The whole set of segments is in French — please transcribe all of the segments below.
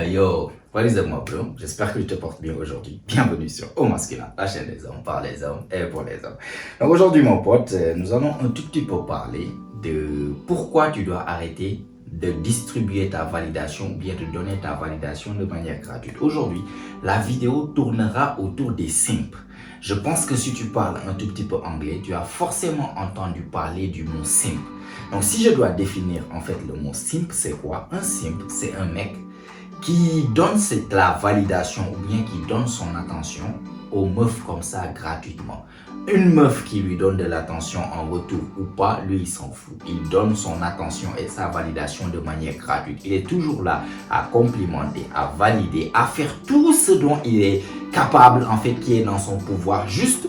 Yo, what is up, my bro? J'espère que tu te portes bien aujourd'hui. Bienvenue sur Au Masculin, la chaîne des hommes, par les hommes et pour les hommes. Donc aujourd'hui, mon pote, nous allons un tout petit peu parler de pourquoi tu dois arrêter de distribuer ta validation ou bien de donner ta validation de manière gratuite. Aujourd'hui, la vidéo tournera autour des simps. Je pense que si tu parles un tout petit peu anglais, tu as forcément entendu parler du mot simp. Donc si je dois définir en fait le mot simp, c'est quoi? Un simp, c'est un mec qui donne la validation ou bien qui donne son attention aux meufs comme ça gratuitement. Une meuf qui lui donne de l'attention en retour ou pas, lui il s'en fout. Il donne son attention et sa validation de manière gratuite. Il est toujours là à complimenter, à valider, à faire tout ce dont il est capable en fait, qui est dans son pouvoir, juste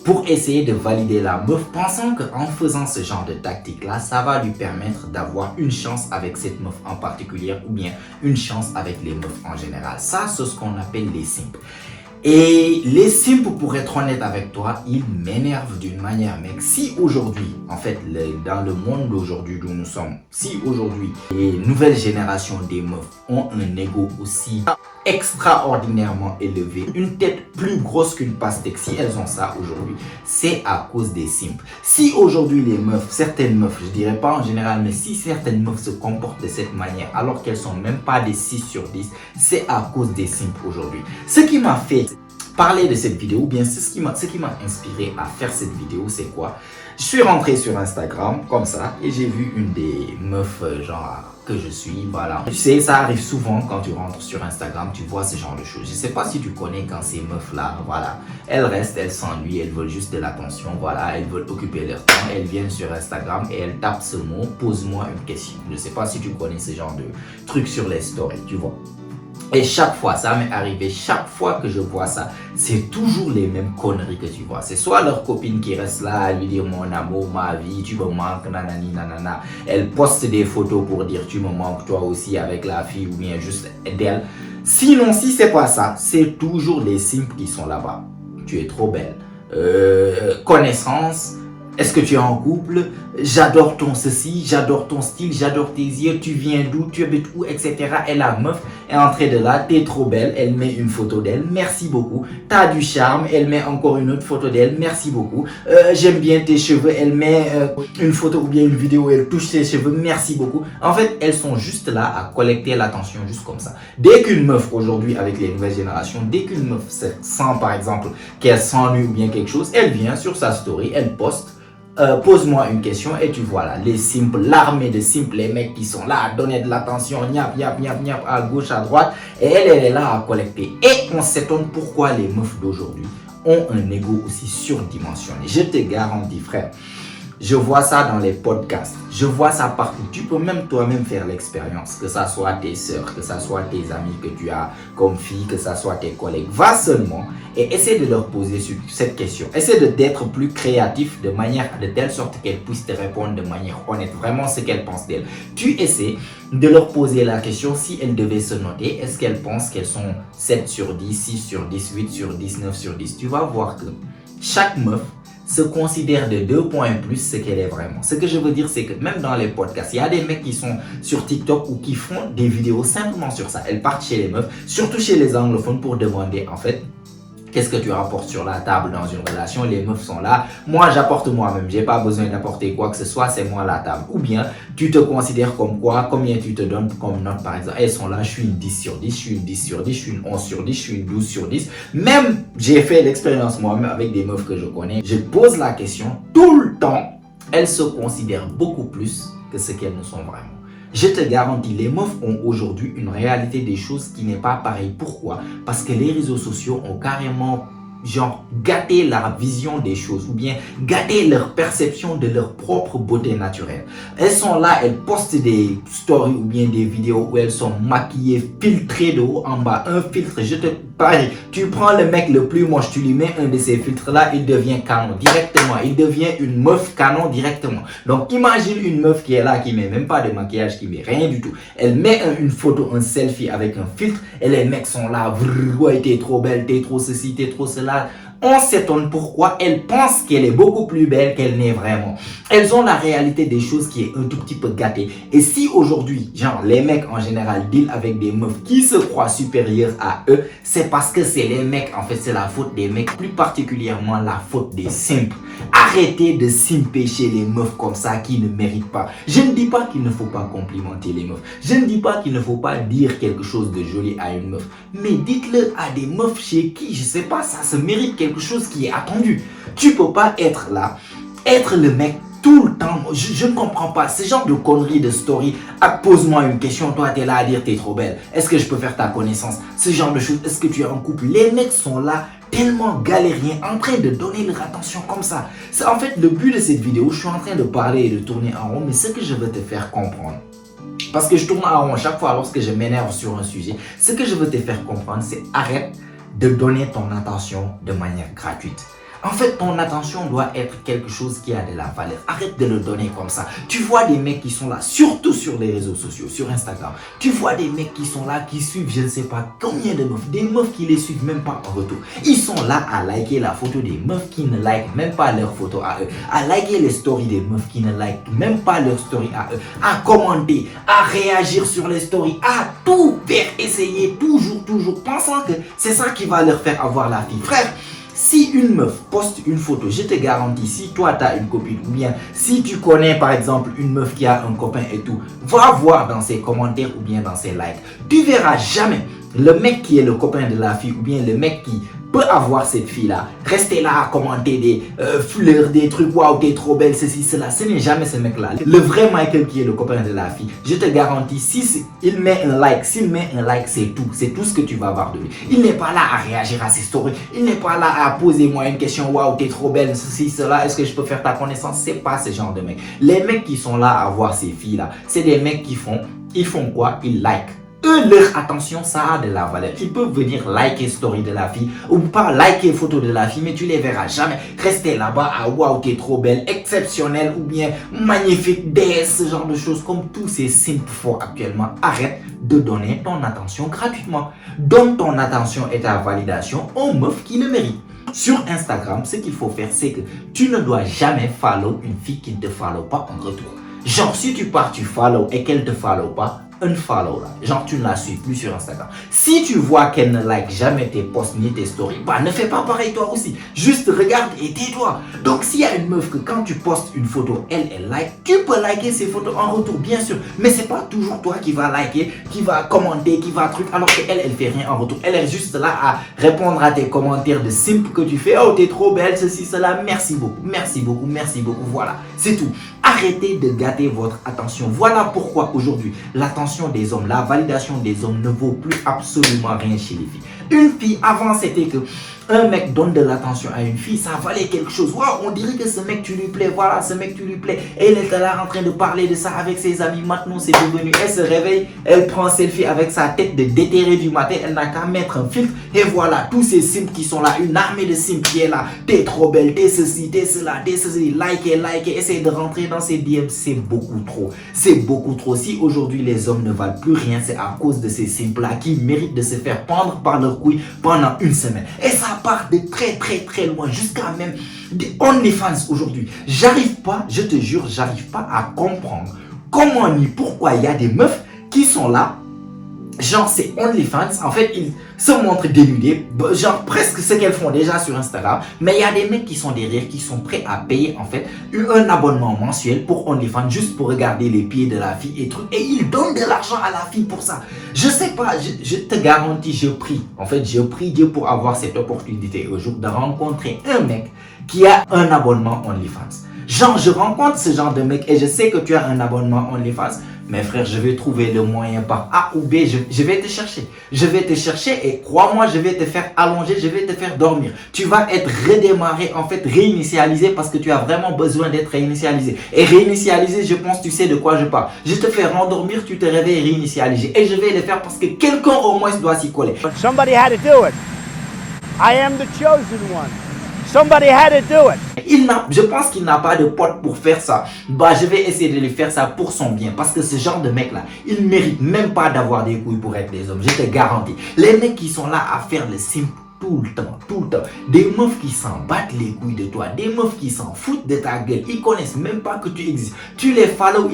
pour essayer de valider la meuf, pensant qu'en faisant ce genre de tactique-là, ça va lui permettre d'avoir une chance avec cette meuf en particulier ou bien une chance avec les meufs en général. Ça, c'est ce qu'on appelle les simps. Et les simps, pour être honnête avec toi, ils m'énervent d'une manière, mec. Si aujourd'hui, en fait, dans le monde d'aujourd'hui où nous sommes, si aujourd'hui, les nouvelles générations des meufs ont un ego aussi extraordinairement élevé, une tête plus grosse qu'une pastèque, si elles ont ça aujourd'hui, c'est à cause des simps. Si aujourd'hui les meufs, certaines meufs, je dirais pas en général, mais si certaines meufs se comportent de cette manière alors qu'elles sont même pas des 6 sur 10, c'est à cause des simps aujourd'hui. Ce qui m'a fait parler de cette vidéo, ou bien ce qui m'a inspiré à faire cette vidéo, c'est quoi? Je suis rentré sur Instagram comme ça et j'ai vu une des meufs genre que je suis, voilà. Tu sais, ça arrive souvent quand tu rentres sur Instagram, tu vois ce genre de choses. Je sais pas si tu connais quand ces meufs-là, voilà, elles restent, elles s'ennuient, elles veulent juste de l'attention, voilà, elles veulent occuper leur temps, elles viennent sur Instagram et elles tapent ce mot, pose-moi une question. Je sais pas si tu connais ce genre de trucs sur les stories, tu vois. Et chaque fois, ça m'est arrivé, chaque fois que je vois ça, c'est toujours les mêmes conneries que tu vois. C'est soit leur copine qui reste là à lui dire mon amour, ma vie, tu me manques, nanani, nanana. Elle poste des photos pour dire tu me manques toi aussi avec la fille ou bien juste d'elle. Sinon, si c'est pas ça, c'est toujours les simps qui sont là-bas. Tu es trop belle. Connaissance. Est-ce que tu es en couple? J'adore ton ceci, j'adore ton style, j'adore tes yeux, tu viens d'où, tu habites où, etc. Et la meuf est entrée de là, t'es trop belle, elle met une photo d'elle, merci beaucoup. T'as du charme, elle met encore une autre photo d'elle, merci beaucoup. J'aime bien tes cheveux, elle met une photo ou bien une vidéo où elle touche ses cheveux, merci beaucoup. En fait, elles sont juste là à collecter l'attention, juste comme ça. Dès qu'une meuf aujourd'hui, avec les nouvelles générations, dès qu'une meuf sent par exemple qu'elle s'ennuie ou bien quelque chose, elle vient sur sa story, elle poste. Pose-moi une question et tu vois là, les simples, l'armée de simples, les mecs qui sont là à donner de l'attention, niap, niap, niap, niap, à gauche, à droite, et elle est là à collecter. Et on s'étonne pourquoi les meufs d'aujourd'hui ont un ego aussi surdimensionné. Je te garantis, frère. Je vois ça dans les podcasts, je vois ça partout. Tu peux même toi-même faire l'expérience, que ça soit tes sœurs, que ça soit tes amis que tu as comme filles, que ça soit tes collègues. Va seulement et essaie de leur poser cette question. Essaie d'être plus créatif de telle sorte qu'elles puissent te répondre de manière honnête, vraiment ce qu'elles pensent d'elles. Tu essaies de leur poser la question si elles devaient se noter. Est-ce qu'elles pensent qu'elles sont 7 sur 10, 6 sur 10, 8 sur 10, 9 sur 10? Tu vas voir que chaque meuf se considère de 2 points plus ce qu'elle est vraiment. Ce que je veux dire, c'est que même dans les podcasts, il y a des mecs qui sont sur TikTok ou qui font des vidéos simplement sur ça. Elles partent chez les meufs, surtout chez les anglophones, pour demander en fait qu'est-ce que tu rapportes sur la table dans une relation. Les meufs sont là. Moi, j'apporte moi-même. J'ai pas besoin d'apporter quoi que ce soit. C'est moi la table. Ou bien, tu te considères comme quoi? Combien tu te donnes comme note, par exemple? Elles sont là. Je suis une 10 sur 10. Je suis une 10 sur 10. Je suis une 11 sur 10. Je suis une 12 sur 10. Même, j'ai fait l'expérience moi-même avec des meufs que je connais. Je pose la question tout le temps. Elles se considèrent beaucoup plus que ce qu'elles ne sont vraiment. Je te garantis, les meufs ont aujourd'hui une réalité des choses qui n'est pas pareille. Pourquoi? Parce que les réseaux sociaux ont carrément gâté leur vision des choses ou bien gâté leur perception de leur propre beauté naturelle. Elles sont là, elles postent des stories ou bien des vidéos où elles sont maquillées, filtrées de haut en bas. Un filtre, je te parie, tu prends le mec le plus moche, tu lui mets un de ces filtres là, il devient canon directement. Il devient une meuf canon directement. Donc imagine une meuf qui est là, qui met même pas de maquillage, qui met rien du tout. Elle met une photo, un selfie avec un filtre et les mecs sont là, ouais, t'es trop belle, t'es trop ceci, t'es trop cela. On s'étonne pourquoi elles pensent qu'elle est beaucoup plus belle qu'elle n'est vraiment. Elles ont la réalité des choses qui est un tout petit peu gâtée. Et si aujourd'hui, genre les mecs en général deal avec des meufs qui se croient supérieurs à eux, c'est parce que c'est les mecs, en fait c'est la faute des mecs, plus particulièrement la faute des simps. Arrêtez de simper chez les meufs comme ça qui ne méritent pas. Je ne dis pas qu'il ne faut pas complimenter les meufs. Je ne dis pas qu'il ne faut pas dire quelque chose de joli à une meuf. Mais dites-le à des meufs chez qui, je sais pas, ça se mérite quelque chose qui est attendu. Tu peux pas être là, être le mec tout le temps. Je ne comprends pas ce genre de conneries de story. Pose-moi une question, toi t'es là à dire t'es trop belle. Est-ce que je peux faire ta connaissance? Ce genre de choses. Est-ce que tu es en couple? Les mecs sont là tellement galériens, en train de donner leur attention comme ça. C'est en fait le but de cette vidéo. Je suis en train de parler et de tourner en rond, mais ce que je veux te faire comprendre, parce que je tourne en rond chaque fois lorsque je m'énerve sur un sujet, ce que je veux te faire comprendre, c'est arrête de donner ton attention de manière gratuite. En fait, ton attention doit être quelque chose qui a de la valeur. Arrête de le donner comme ça. Tu vois des mecs qui sont là, surtout sur les réseaux sociaux, sur Instagram. Tu vois des mecs qui sont là, qui suivent je ne sais pas combien de meufs. Des meufs qui les suivent même pas en retour. Ils sont là à liker la photo des meufs qui ne likent même pas leur photo à eux. À liker les stories des meufs qui ne likent même pas leur story à eux. À commenter, à réagir sur les stories, à tout faire essayer, toujours, pensant que c'est ça qui va leur faire avoir la fille. Frère, si une meuf poste une photo, je te garantis, si toi tu as une copine ou bien si tu connais par exemple une meuf qui a un copain et tout, va voir dans ses commentaires ou bien dans ses likes. Tu verras jamais le mec qui est le copain de la fille ou bien le mec qui peut avoir cette fille-là, rester là à commenter des fleurs, des trucs, waouh, t'es trop belle, ceci, cela. Ce n'est jamais ce mec-là. Le vrai Michael qui est le copain de la fille, je te garantis, s'il met un like, c'est tout. C'est tout ce que tu vas avoir de lui. Il n'est pas là à réagir à ses stories. Il n'est pas là à poser moi une question, waouh, t'es trop belle, ceci, cela. Est-ce que je peux faire ta connaissance? C'est pas ce genre de mec. Les mecs qui sont là à voir ces filles-là, c'est des mecs qui font quoi? Ils like. Eux, leur attention, ça a de la valeur. Ils peuvent venir liker story de la fille ou pas liker photo de la fille, mais tu les verras jamais rester là-bas à waouh, t'es trop belle, exceptionnelle ou bien magnifique, déesse, ce genre de choses comme tous ces simples font actuellement. Arrête de donner ton attention gratuitement. Donne ton attention et ta validation aux meufs qui le méritent. Sur Instagram, ce qu'il faut faire, c'est que tu ne dois jamais follow une fille qui ne te follow pas en retour. Genre, si tu pars, tu follow et qu'elle ne te follow pas, unfollow là. Genre, tu ne la suis plus sur Instagram. Si tu vois qu'elle ne like jamais tes posts ni tes stories, bah ne fais pas pareil toi aussi. Juste regarde et tais-toi. Donc, s'il y a une meuf que quand tu postes une photo, elle like, tu peux liker ses photos en retour, bien sûr. Mais c'est pas toujours toi qui va liker, qui va commenter, qui va truc, alors qu'elle, elle fait rien en retour. Elle est juste là à répondre à tes commentaires de simple que tu fais. Oh, t'es trop belle, ceci, cela. Merci beaucoup, merci beaucoup, merci beaucoup. Voilà, c'est tout. Arrêtez de gâter votre attention. Voilà pourquoi aujourd'hui, l'attention des hommes, la validation des hommes ne vaut plus absolument rien chez les filles. Une fille, avant, c'était que un mec donne de l'attention à une fille, ça valait quelque chose. Wow, on dirait que ce mec, tu lui plais. Voilà, ce mec, tu lui plais. Et elle est là en train de parler de ça avec ses amis. Maintenant, c'est devenu. Elle se réveille, elle prend un selfie avec sa tête de déterré du matin. Elle n'a qu'à mettre un filtre. Et voilà, tous ces simps qui sont là. Une armée de simps qui est là. T'es trop belle, t'es ceci, t'es cela, t'es ceci. Likez. Essayez de rentrer dans ces DM. C'est beaucoup trop. C'est beaucoup trop. Si aujourd'hui, les hommes ne valent plus rien, c'est à cause de ces simps-là qui méritent de se faire prendre par leur couille pendant une semaine. Et ça part de très loin jusqu'à même des OnlyFans aujourd'hui. J'arrive pas, je te jure, j'arrive pas à comprendre comment ni pourquoi il y a des meufs qui sont là. Genre, c'est OnlyFans. En fait, ils se montrent dénudés. Genre, presque ce qu'elles font déjà sur Instagram. Mais il y a des mecs qui sont derrière, qui sont prêts à payer, en fait, un abonnement mensuel pour OnlyFans, juste pour regarder les pieds de la fille et trucs. Et ils donnent de l'argent à la fille pour ça. Je sais pas, je te garantis, je prie. En fait, je prie Dieu pour avoir cette opportunité au jour de rencontrer un mec qui a un abonnement OnlyFans. Genre, je rencontre ce genre de mec et je sais que tu as un abonnement OnlyFans. Mais frère, je vais trouver le moyen par A ou B. Je vais te chercher. Je vais te chercher et crois-moi, je vais te faire allonger, je vais te faire dormir. Tu vas être redémarré, en fait, réinitialisé parce que tu as vraiment besoin d'être réinitialisé. Et réinitialisé, je pense, tu sais de quoi je parle. Je te fais rendormir, tu te réveilles réinitialisé. Et je vais le faire parce que quelqu'un au moins doit s'y coller. Somebody had to do it. I am the chosen one. Somebody had to do it. Je pense qu'il n'a pas de pote pour faire ça. Bah, je vais essayer de lui faire ça pour son bien. Parce que ce genre de mec-là, il ne mérite même pas d'avoir des couilles pour être des hommes. Je te garantis. Les mecs qui sont là à faire le simple tout le temps. Des meufs qui s'en battent les couilles de toi, des meufs qui s'en foutent de ta gueule, ils connaissent même pas que tu existes. Tu les follow,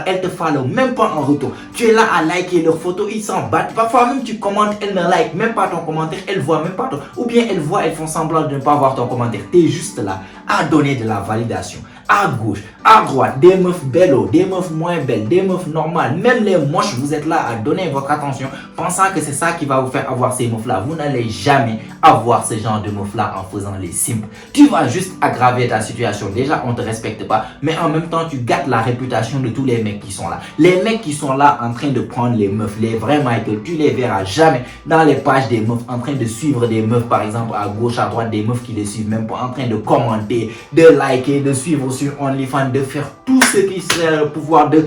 elles te follow même pas en retour. Tu es là à liker leurs photos, ils s'en battent. Parfois même tu commentes, elles ne like même pas ton commentaire, elles voient même pas ton... Ou bien elles font semblant de ne pas voir ton commentaire. Tu es juste là à donner de la validation. À gauche, à droite, des meufs belles, des meufs moins belles, des meufs normales, même les moches, vous êtes là à donner votre attention, pensant que c'est ça qui va vous faire avoir ces meufs-là. Vous n'allez jamais avoir ce genre de meufs-là en faisant les simples. Tu vas juste aggraver ta situation. Déjà, on ne te respecte pas, mais en même temps, tu gâtes la réputation de tous les mecs qui sont là. Les mecs qui sont là en train de prendre les meufs, les vrais Michael, tu les verras jamais dans les pages des meufs, en train de suivre des meufs, par exemple, à gauche, à droite, des meufs qui les suivent même pas, en train de commenter, de liker, de suivre sur OnlyFans, de faire tout ce qui serait le pouvoir de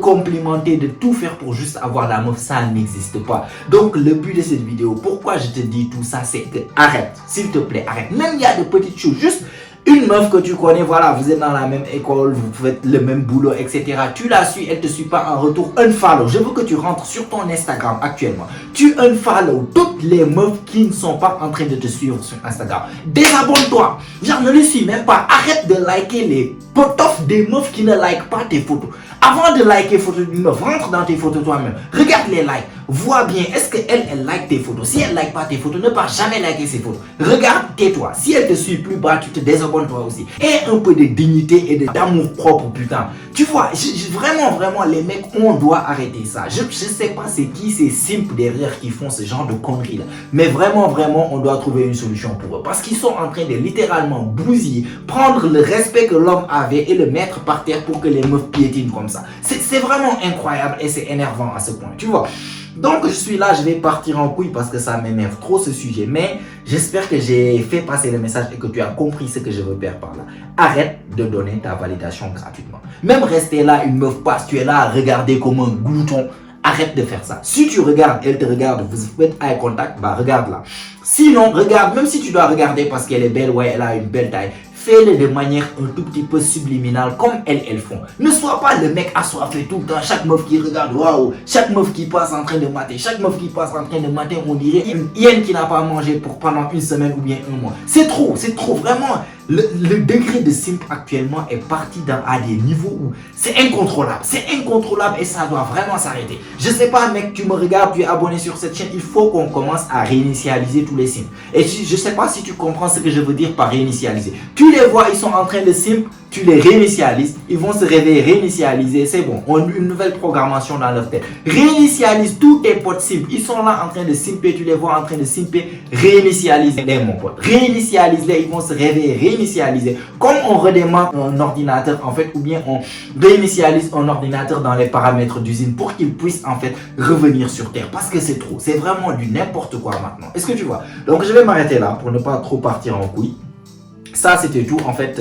complimenter, de tout faire pour juste avoir la meuf. Ça n'existe pas. Donc le but de cette vidéo, pourquoi je te dis tout ça, c'est que arrête, s'il te plaît, arrête. Même il y a de petites choses, juste une meuf que tu connais, voilà, vous êtes dans la même école, vous faites le même boulot, etc. Tu la suis, elle te suit pas en retour, unfollow. Je veux que tu rentres sur ton Instagram actuellement. Tu unfollow toutes les meufs qui ne sont pas en train de te suivre sur Instagram. Désabonne-toi. Genre, ne les suis même pas. Arrête de liker les potoffs des meufs qui ne like pas tes photos. Avant de liker les photos d'une meuf, rentre dans tes photos toi-même. Regarde les likes. Vois bien, est-ce qu'elle like tes photos? Si elle like pas tes photos, ne pas jamais liker ses photos. Regarde, tais-toi. Si elle te suit plus bas, tu te désabonnes toi aussi. Et un peu de dignité et d'amour propre, putain. Tu vois, vraiment, les mecs, on doit arrêter ça. Je sais pas c'est qui ces simples derrière qui font ce genre de conneries là. Mais vraiment, on doit trouver une solution pour eux. Parce qu'ils sont en train de littéralement bousiller, prendre le respect que l'homme avait et le mettre par terre pour que les meufs piétinent comme ça. C'est vraiment incroyable et c'est énervant à ce point, tu vois. Donc je suis là, je vais partir en couille parce que ça m'énerve trop ce sujet. Mais j'espère que j'ai fait passer le message et que tu as compris ce que je veux faire par là. Arrête de donner ta validation gratuitement. Même rester là, une meuf passe, tu es là à regarder comme un glouton. Arrête de faire ça. Si tu regardes, elle te regarde, vous faites eye contact, bah regarde là. Sinon, regarde, même si tu dois regarder parce qu'elle est belle, ouais, elle a une belle taille. Fais-le de manière un tout petit peu subliminale comme elles font. Ne sois pas le mec assoiffé tout le temps. Chaque meuf qui regarde, waouh. Chaque meuf qui passe en train de mater. Chaque meuf qui passe en train de mater, on dirait une hyène qui n'a pas mangé pendant une semaine ou bien un mois. C'est trop vraiment. Le degré de simp actuellement est parti à des niveaux où c'est incontrôlable. C'est incontrôlable et ça doit vraiment s'arrêter. Je sais pas mec, tu me regardes, tu es abonné sur cette chaîne. Il faut qu'on commence à réinitialiser tous les simps. Et je sais pas si tu comprends ce que je veux dire par réinitialiser. Tu les vois, ils sont en train de simp. Tu les réinitialises, ils vont se réveiller, réinitialiser, c'est bon, on a une nouvelle programmation dans leur tête. Réinitialise tous tes potes simp, ils sont là en train de simper, tu les vois en train de simper, réinitialise-les mon pote. Réinitialise-les, ils vont se réveiller, réinitialiser. Comme on redémarre un ordinateur en fait, ou bien on réinitialise un ordinateur dans les paramètres d'usine pour qu'il puisse en fait revenir sur Terre. Parce que c'est trop, c'est vraiment du n'importe quoi maintenant. Est-ce que tu vois? Donc je vais m'arrêter là pour ne pas trop partir en couille. Ça, c'était tout en fait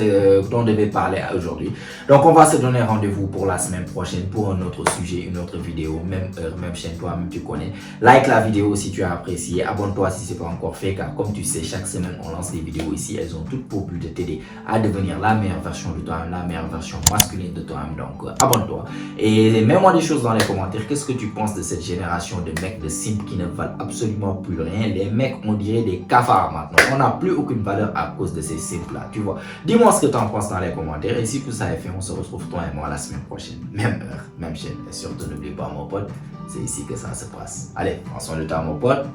dont on devait parler aujourd'hui. Donc, on va se donner rendez-vous pour la semaine prochaine pour un autre sujet, une autre vidéo, même heure, même chaîne, toi-même tu connais. Like la vidéo si tu as apprécié. Abonne-toi si ce n'est pas encore fait, car comme tu sais, chaque semaine, on lance des vidéos ici. Elles ont toutes pour but de t'aider à devenir la meilleure version de toi-même, la meilleure version masculine de toi-même. Donc, abonne-toi. Et mets-moi des choses dans les commentaires. Qu'est-ce que tu penses de cette génération de mecs de simp qui ne valent absolument plus rien? Les mecs, on dirait des cafards maintenant. On n'a plus aucune valeur à cause de ces simps là, tu vois. Dis-moi ce que tu en penses dans les commentaires et si tout ça est fait, on se retrouve toi et moi la semaine prochaine, même heure, même chaîne. Et surtout n'oublie pas mon pote, c'est ici que ça se passe. Allez, prends soin de toi mon pote.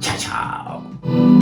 Ciao ciao.